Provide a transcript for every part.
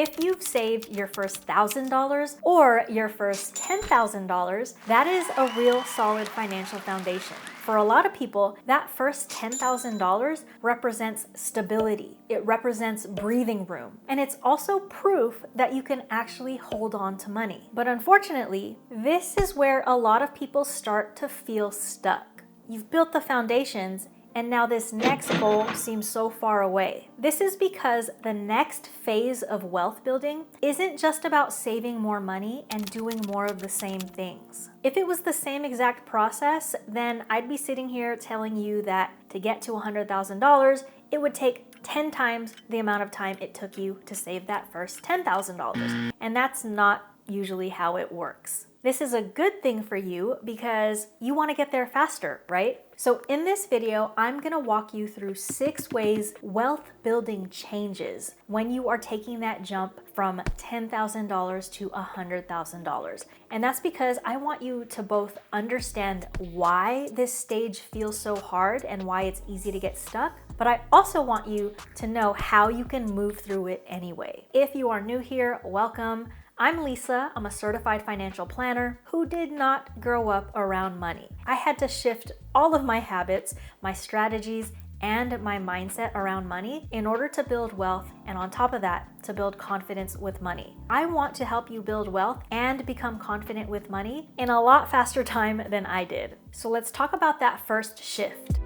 If you've saved your first $1,000 or your first $10,000, that is a real solid financial foundation. For a lot of people, that first $10,000 represents stability. It represents breathing room. And it's also proof that you can actually hold on to money. But unfortunately, this is where a lot of people start to feel stuck. You've built the foundations, and now this next goal seems so far away. This is because the next phase of wealth building isn't just about saving more money and doing more of the same things. If it was the same exact process, then I'd be sitting here telling you that to get to $100,000, it would take 10 times the amount of time it took you to save that first $10,000. And that's not usually how it works. This is a good thing for you because you want to get there faster, right? So in this video, I'm going to walk you through 6 ways wealth building changes when you are taking that jump from $10,000 to $100,000. And that's because I want you to both understand why this stage feels so hard and why it's easy to get stuck, but I also want you to know how you can move through it anyway. If you are new here, welcome. I'm Lissa. I'm a certified financial planner who did not grow up around money. I had to shift all of my habits, my strategies, and my mindset around money in order to build wealth, and on top of that, to build confidence with money. I want to help you build wealth and become confident with money in a lot faster time than I did. So let's talk about that first shift.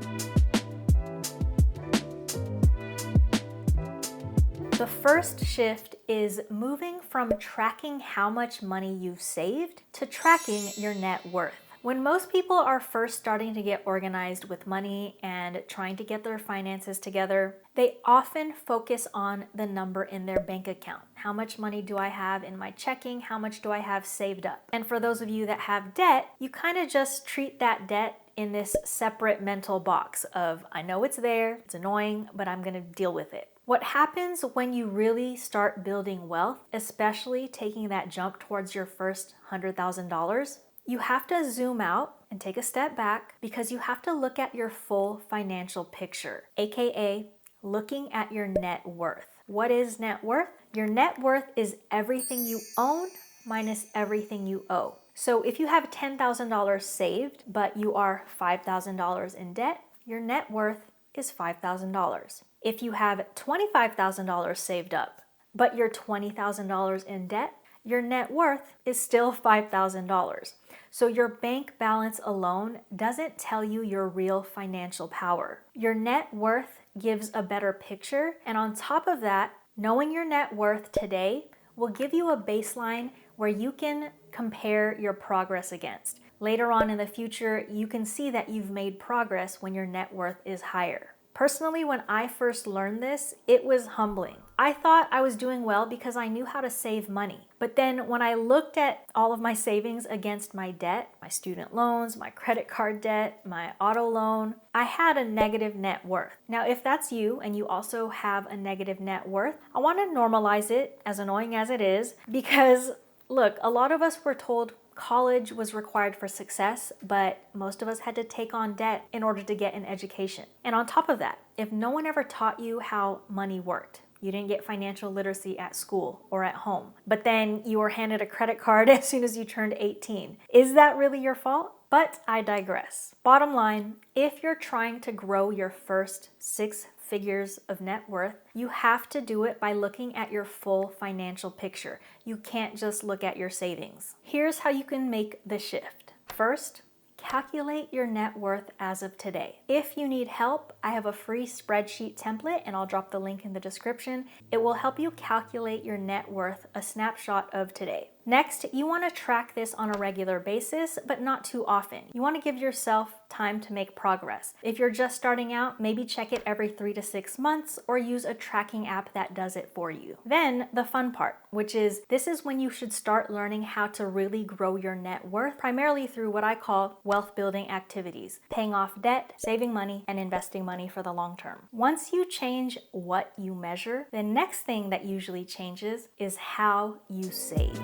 The first shift is moving from tracking how much money you've saved to tracking your net worth. When most people are first starting to get organized with money and trying to get their finances together, they often focus on the number in their bank account. How much money do I have in my checking? How much do I have saved up? And for those of you that have debt, you kind of just treat that debt in this separate mental box of, I know it's there, it's annoying, but I'm gonna deal with it. What happens when you really start building wealth, especially taking that jump towards your first $100,000, you have to zoom out and take a step back because you have to look at your full financial picture, aka looking at your net worth. What is net worth? Your net worth is everything you own minus everything you owe. So if you have $10,000 saved, but you are $5,000 in debt, your net worth is $5,000. If you have $25,000 saved up, but you're $20,000 in debt, your net worth is still $5,000. So your bank balance alone doesn't tell you your real financial power. Your net worth gives a better picture, and on top of that, knowing your net worth today will give you a baseline where you can compare your progress against. Later on in the future, you can see that you've made progress when your net worth is higher. Personally, when I first learned this, it was humbling. I thought I was doing well because I knew how to save money. But then when I looked at all of my savings against my debt, my student loans, my credit card debt, my auto loan, I had a negative net worth. Now, if that's you and you also have a negative net worth, I want to normalize it, as annoying as it is, because look, a lot of us were told college was required for success, but most of us had to take on debt in order to get an education. And on top of that, if no one ever taught you how money worked, you didn't get financial literacy at school or at home, but then you were handed a credit card as soon as you turned 18. Is that really your fault? But I digress. Bottom line, if you're trying to grow your first 6 figures of net worth, you have to do it by looking at your full financial picture. You can't just look at your savings. Here's how you can make the shift. First, calculate your net worth as of today. If you need help, I have a free spreadsheet template and I'll drop the link in the description. It will help you calculate your net worth, a snapshot of today. Next, you want to track this on a regular basis, but not too often. You want to give yourself time to make progress. If you're just starting out, maybe check it every 3 to 6 months or use a tracking app that does it for you. Then the fun part, which is this is when you should start learning how to really grow your net worth, primarily through what I call wealth building activities, paying off debt, saving money, and investing money for the long term. Once you change what you measure, the next thing that usually changes is how you save.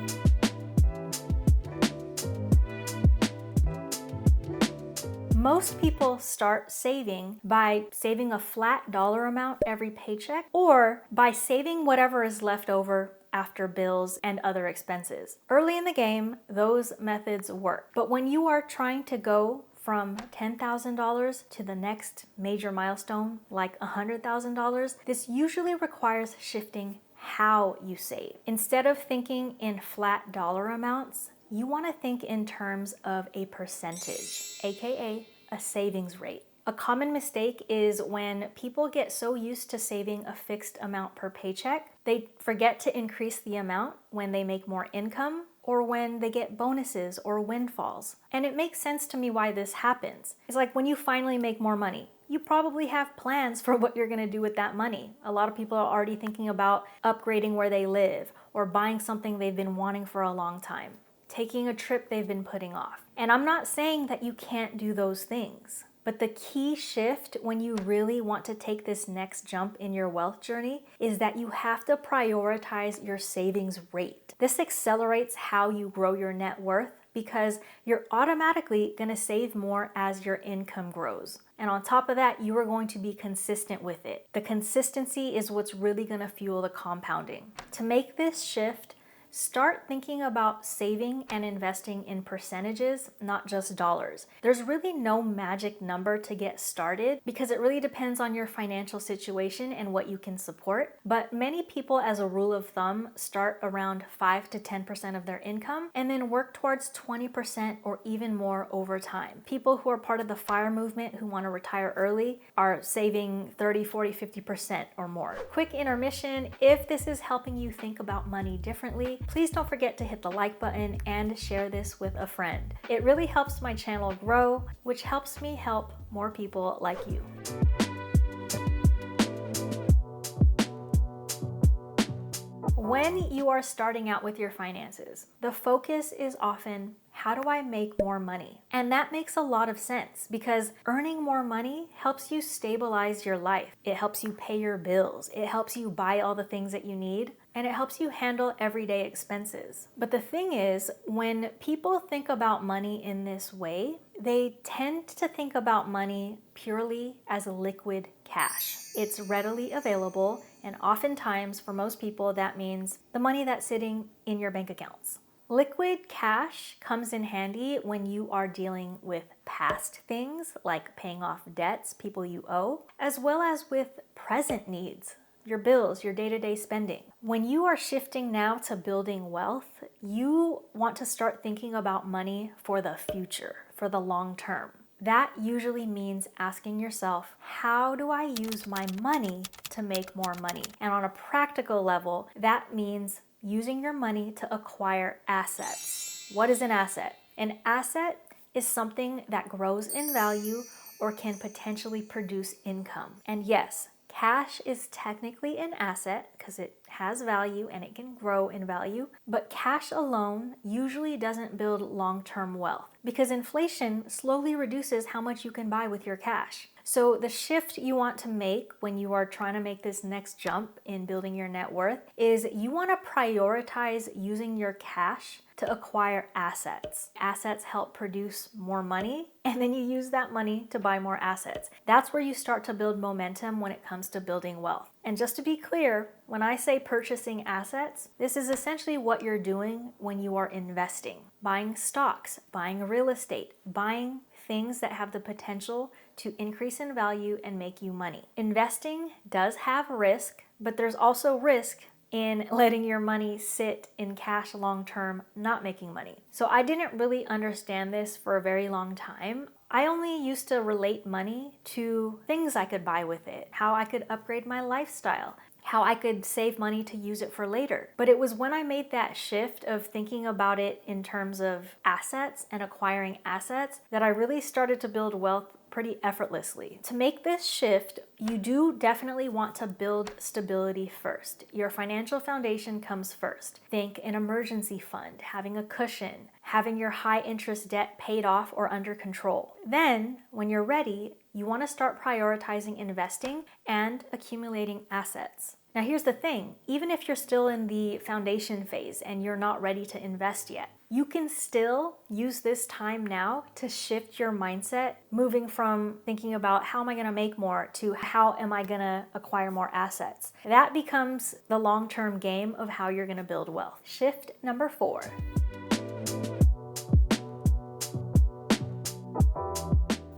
Most people start saving by saving a flat dollar amount every paycheck or by saving whatever is left over after bills and other expenses. Early in the game, those methods work. But when you are trying to go from $10,000 to the next major milestone, like $100,000, this usually requires shifting how you save. Instead of thinking in flat dollar amounts, you want to think in terms of a percentage, aka a savings rate. A common mistake is when people get so used to saving a fixed amount per paycheck, they forget to increase the amount when they make more income or when they get bonuses or windfalls. And it makes sense to me why this happens. It's like when you finally make more money, you probably have plans for what you're gonna do with that money. A lot of people are already thinking about upgrading where they live or buying something they've been wanting for a long time, taking a trip they've been putting off. And I'm not saying that you can't do those things. But the key shift when you really want to take this next jump in your wealth journey is that you have to prioritize your savings rate. This accelerates how you grow your net worth because you're automatically going to save more as your income grows. And on top of that, you are going to be consistent with it. The consistency is what's really going to fuel the compounding. To make this shift, start thinking about saving and investing in percentages, not just dollars. There's really no magic number to get started because it really depends on your financial situation and what you can support. But many people, as a rule of thumb, start around 5 to 10% of their income and then work towards 20% or even more over time. People who are part of the FIRE movement who want to retire early are saving 30, 40, 50% or more. Quick intermission. If this is helping you think about money differently, please don't forget to hit the like button and share this with a friend. It really helps my channel grow, which helps me help more people like you. When you are starting out with your finances, the focus is often, how do I make more money? And that makes a lot of sense because earning more money helps you stabilize your life. It helps you pay your bills. It helps you buy all the things that you need. And it helps you handle everyday expenses. But the thing is, when people think about money in this way, they tend to think about money purely as liquid cash. It's readily available, and oftentimes for most people that means the money that's sitting in your bank accounts. Liquid cash comes in handy when you are dealing with past things like paying off debts, people you owe, as well as with present needs, your bills, your day-to-day spending. When you are shifting now to building wealth, you want to start thinking about money for the future, for the long term. That usually means asking yourself, how do I use my money to make more money? And on a practical level, that means using your money to acquire assets. What is an asset? An asset is something that grows in value or can potentially produce income. And yes, cash is technically an asset because it has value and it can grow in value, but cash alone usually doesn't build long-term wealth because inflation slowly reduces how much you can buy with your cash. So the shift you want to make when you are trying to make this next jump in building your net worth is you want to prioritize using your cash to acquire assets. Assets help produce more money, and then you use that money to buy more assets. That's where you start to build momentum when it comes to building wealth. And just to be clear, when I say purchasing assets, this is essentially what you're doing when you are investing. Buying stocks, buying real estate, buying things that have the potential to increase in value and make you money. Investing does have risk, but there's also risk in letting your money sit in cash long term, not making money. So I didn't really understand this for a very long time. I only used to relate money to things I could buy with it, how I could upgrade my lifestyle, how I could save money to use it for later. But it was when I made that shift of thinking about it in terms of assets and acquiring assets that I really started to build wealth pretty effortlessly. To make this shift, you do definitely want to build stability first. Your financial foundation comes first. Think an emergency fund, having a cushion, having your high interest debt paid off or under control. Then, when you're ready, you want to start prioritizing investing and accumulating assets. Now here's the thing, even if you're still in the foundation phase and you're not ready to invest yet, you can still use this time now to shift your mindset, moving from thinking about how am I going to make more to how am I going to acquire more assets. That becomes the long-term game of how you're going to build wealth. Shift number 4.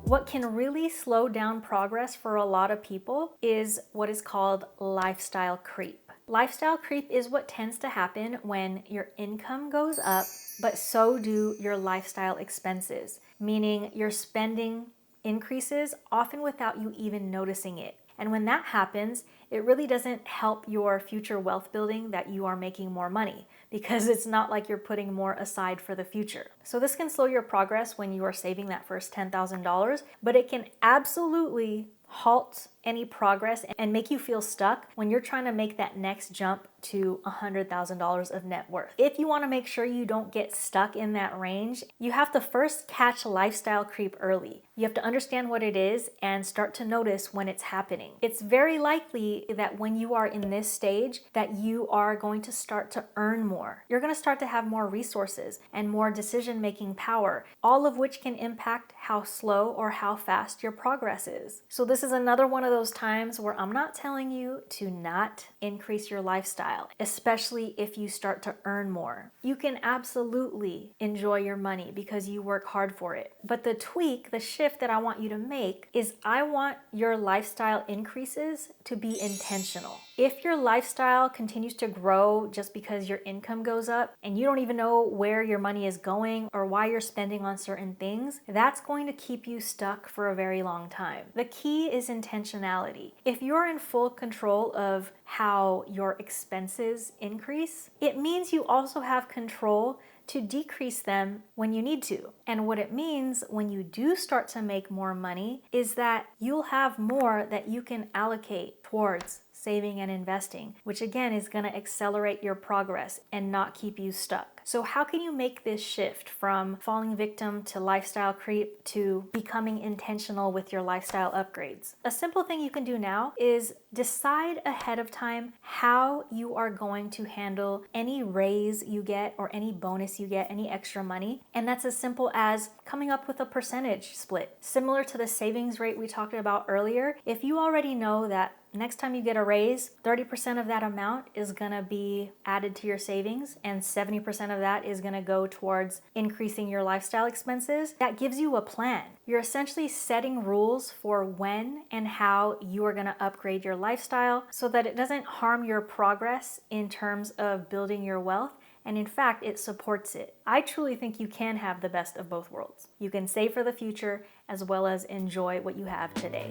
What can really slow down progress for a lot of people is what is called lifestyle creep. Lifestyle creep is what tends to happen when your income goes up, but so do your lifestyle expenses, meaning your spending increases often without you even noticing it. And when that happens, it really doesn't help your future wealth building that you are making more money, because it's not like you're putting more aside for the future. So this can slow your progress when you are saving that first $10,000, but it can absolutely halt any progress and make you feel stuck when you're trying to make that next jump to $100,000 of net worth. If you want to make sure you don't get stuck in that range, you have to first catch lifestyle creep early. You have to understand what it is and start to notice when it's happening. It's very likely that when you are in this stage that you are going to start to earn more. You're going to start to have more resources and more decision-making power, all of which can impact how slow or how fast your progress is. So this is another one of those times where I'm not telling you to not increase your lifestyle, especially if you start to earn more. You can absolutely enjoy your money because you work hard for it. But the tweak, the shift that I want you to make is I want your lifestyle increases to be intentional. If your lifestyle continues to grow just because your income goes up and you don't even know where your money is going or why you're spending on certain things, that's going to keep you stuck for a very long time. The key is intentionality. If you're in full control of how your expenses increase, it means you also have control to decrease them when you need to. And what it means when you do start to make more money is that you'll have more that you can allocate towards saving and investing, which again is going to accelerate your progress and not keep you stuck. So how can you make this shift from falling victim to lifestyle creep to becoming intentional with your lifestyle upgrades? A simple thing you can do now is decide ahead of time how you are going to handle any raise you get or any bonus you get, any extra money. And that's as simple as coming up with a percentage split. Similar to the savings rate we talked about earlier, if you already know that next time you get a raise, 30% of that amount is going to be added to your savings and 70% of that is going to go towards increasing your lifestyle expenses. That gives you a plan. You're essentially setting rules for when and how you are going to upgrade your lifestyle so that it doesn't harm your progress in terms of building your wealth. And in fact, it supports it. I truly think you can have the best of both worlds. You can save for the future as well as enjoy what you have today.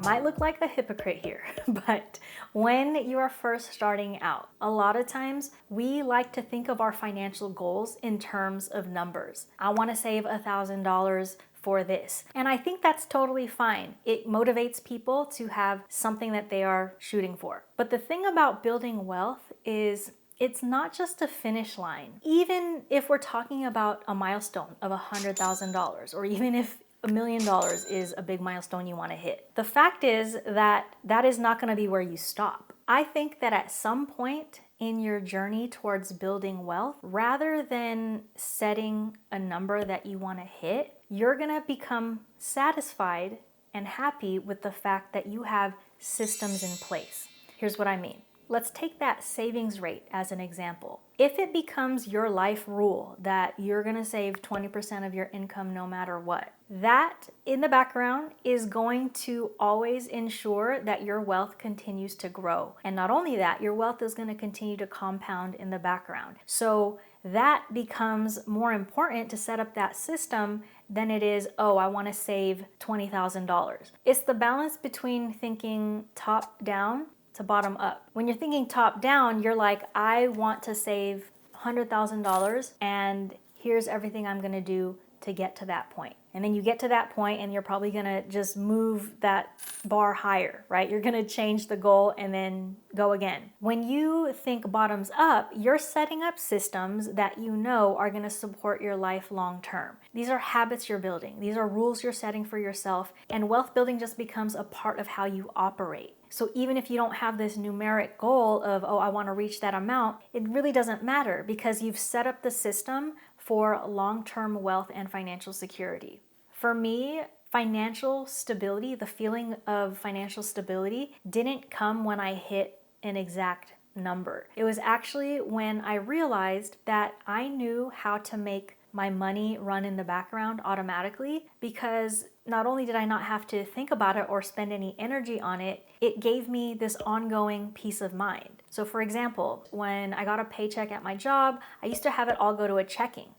Might look like a hypocrite here, but when you are first starting out, a lot of times we like to think of our financial goals in terms of numbers. I want to save $1,000 for this. And I think that's totally fine. It motivates people to have something that they are shooting for. But the thing about building wealth is it's not just a finish line. Even if we're talking about a milestone of $100,000, or even if $1 million is a big milestone you want to hit, the fact is that that is not going to be where you stop. I think that at some point in your journey towards building wealth, rather than setting a number that you want to hit, you're going to become satisfied and happy with the fact that you have systems in place. Here's what I mean. Let's take that savings rate as an example. If it becomes your life rule that you're going to save 20% of your income no matter what, that in the background is going to always ensure that your wealth continues to grow. And not only that, your wealth is going to continue to compound in the background. So that becomes more important to set up that system than it is, oh, I want to save $20,000. It's the balance between thinking top down to bottom up. When you're thinking top down, you're like, I want to save $100,000 and here's everything I'm going to do to get to that point. And then you get to that point and you're probably gonna just move that bar higher, right? You're gonna change the goal and then go again. When you think bottoms up, you're setting up systems that you know are gonna support your life long term. These are habits you're building. These are rules you're setting for yourself, and wealth building just becomes a part of how you operate. So even if you don't have this numeric goal of, oh, I want to reach that amount, it really doesn't matter because you've set up the system for long-term wealth and financial security. For me, financial stability, the feeling of financial stability didn't come when I hit an exact number. It was actually when I realized that I knew how to make my money run in the background automatically, because not only did I not have to think about it or spend any energy on it, it gave me this ongoing peace of mind. So for example, when I got a paycheck at my job, I used to have it all go to a checking.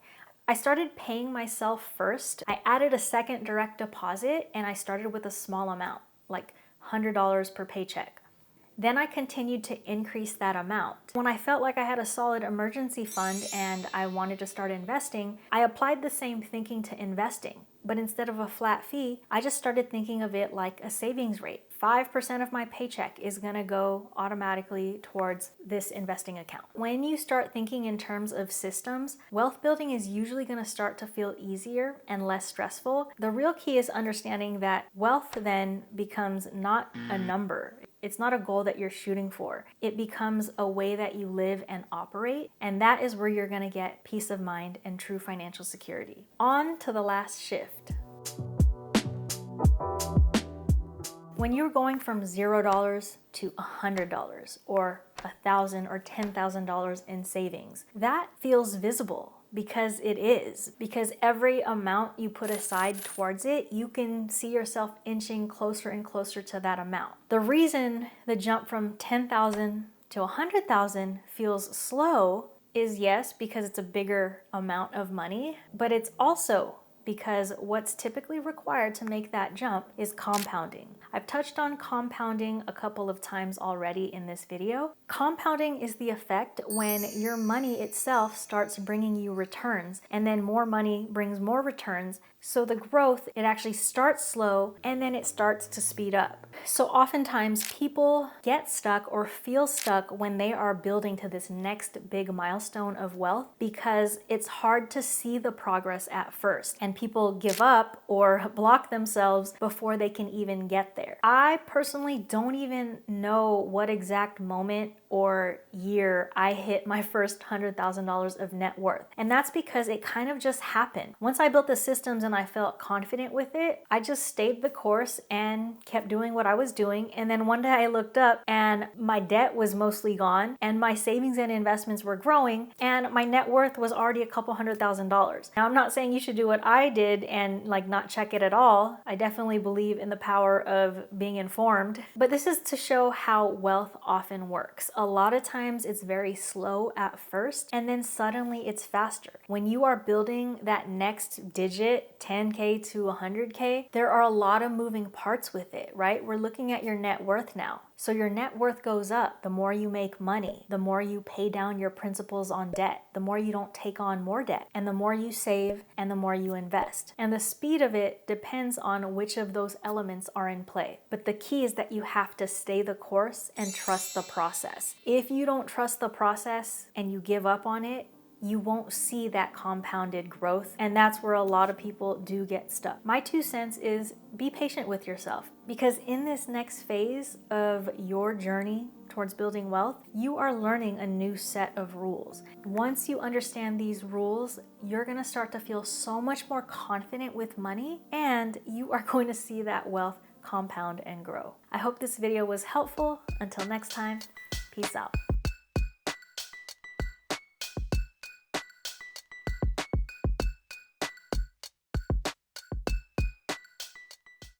I started paying myself first. I added a second direct deposit and I started with a small amount, like $100 per paycheck. Then I continued to increase that amount. When I felt like I had a solid emergency fund and I wanted to start investing, I applied the same thinking to investing. But instead of a flat fee, I just started thinking of it like a savings rate. 5% of my paycheck is gonna go automatically towards this investing account. When you start thinking in terms of systems, wealth building is usually gonna start to feel easier and less stressful. The real key is understanding that wealth then becomes not a number. It's not a goal that you're shooting for. It becomes a way that you live and operate, and that is where you're gonna get peace of mind and true financial security. On to the last shift. When you're going from $0 to $100 or $1,000 or $10,000 in savings, that feels visible. Because it is. Because every amount you put aside towards it, you can see yourself inching closer and closer to that amount. The reason the jump from 10,000 to 100,000 feels slow is, yes, because it's a bigger amount of money, but it's also because what's typically required to make that jump is compounding. I've touched on compounding a couple of times already in this video. Compounding is the effect when your money itself starts bringing you returns, and then more money brings more returns. So the growth, it actually starts slow and then it starts to speed up. So oftentimes people get stuck or feel stuck when they are building to this next big milestone of wealth because it's hard to see the progress at first, and people give up or block themselves before they can even get there. I personally don't even know what exact moment or year I hit my first $100,000 of net worth. And that's because it kind of just happened. Once I built the systems and I felt confident with it, I just stayed the course and kept doing what I was doing. And then one day I looked up and my debt was mostly gone and my savings and investments were growing and my net worth was already a couple $100,000. Now, I'm not saying you should do what I did and like not check it at all. I definitely believe in the power of being informed, but this is to show how wealth often works. A lot of times it's very slow at first and then suddenly it's faster. When you are building that next digit, 10K to 100K, there are a lot of moving parts with it, right? We're looking at your net worth now. So your net worth goes up the more you make money, the more you pay down your principals on debt, the more you don't take on more debt, and the more you save and the more you invest. And the speed of it depends on which of those elements are in play. But the key is that you have to stay the course and trust the process. If you don't trust the process and you give up on it, you won't see that compounded growth. And that's where a lot of people do get stuck. My 2 cents is be patient with yourself, because in this next phase of your journey towards building wealth, you are learning a new set of rules. Once you understand these rules, you're going to start to feel so much more confident with money, and you are going to see that wealth compound and grow. I hope this video was helpful. Until next time, peace out.